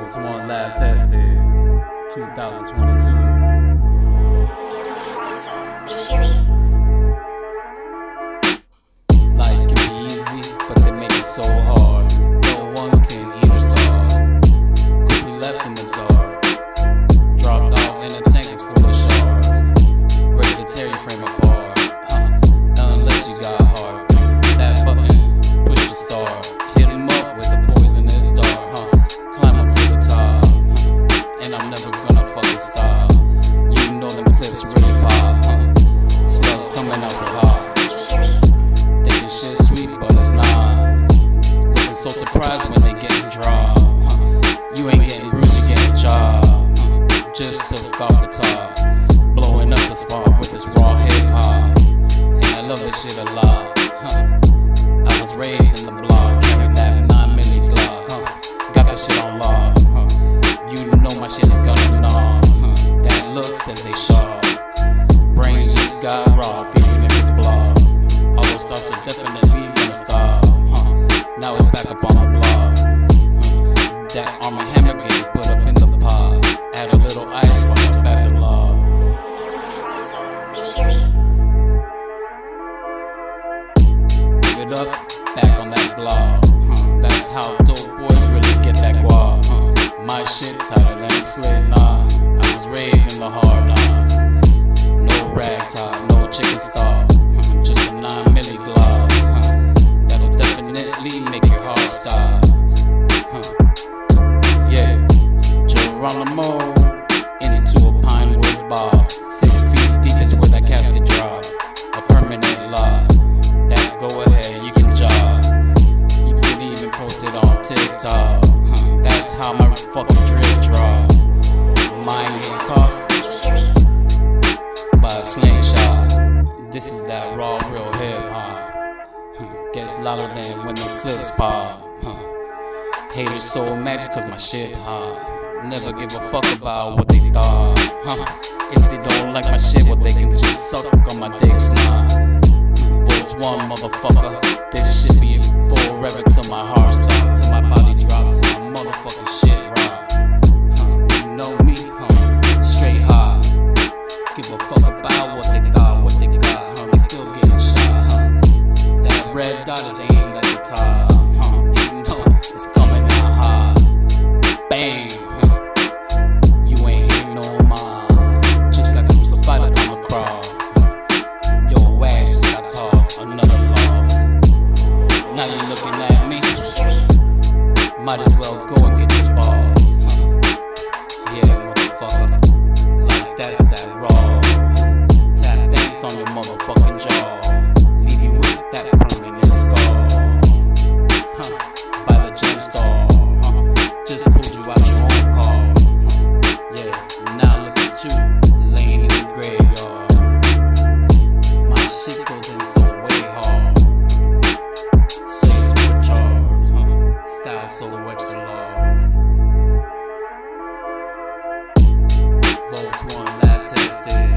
Volts.one lab tested 2022. Can you hear me? Life can be easy, but they make it so hard. No one can eat or starve. Quickly left in the dark. Dropped off in a tank that's full of shards. Ready to tear your frame apart. Unless you got heart. That button, push the start. Hit 'em up with the poisonous dart. Climb up to the top. And I'm never gonna fucking stop. You know them clips really pop. Slugs coming out so hot. Thinking shit sweet, but it's not. Looking so surprised when they getting dropped. You ain't getting bruised, you getting chopped. Just took off the top. Blowing up the spot with this raw hip hop. And I love this shit a lot. I was raised in the block, carried that 9mm Glock. Got the shit on lock. You know my shit is gonna gnaw. That look says they sharp. Brains just got robbed, even if it's blocked. All those thoughts are definitely gonna stop. Now it's back up on the block. That arm and hammer getting put up in the pot. Add a little ice while I fast and log. Can you hear me? Give it up, back on that block. That's how dope boys really get that guap. My shit tighter than a slit knot. I was raised in the hard knocks. No rag top, no chicken stock. Just a 9mm Glock. That'll definitely make your heart stop. Yeah, Geronimo into a pine wood box. 6 feet deep is where that casket drop. A permanent lock. That go ahead, you can jog. You can even post it on TikTok. That's how my fucking drip drop. Mine getting tossed by a slingshot. This is that raw, real hip hop. Gets louder than when the clips pop. Haters so mad just cause my shit's hot. Never give a fuck about what they thought. If they don't like my shit, well they can just suck on my dick snot. Volts.one, motherfucker. This shit be forever till my heart stop, till my body drop, till my motherfucking shit rock. You know me, straight hot. Give a fuck about what they thought, what they got, they still getting shot. That red dot is aimed at the top. You know it's coming out hot. Bang. You ain't hitting no mind. Just got crucified up on the cross. Your ass just got tossed, another loss. Now you looking at me. Might as well go and get your balls. Yeah, motherfucker. Like that's that raw. Tap dance on your motherfucking jaw. Leave you with that permanent scar. By the gem star. Just pulled you out your own car. Yeah, now look at you, laying in the graveyard. My shit goes in so way hard. So supercharged, style so extra large. Volts.one lab tested.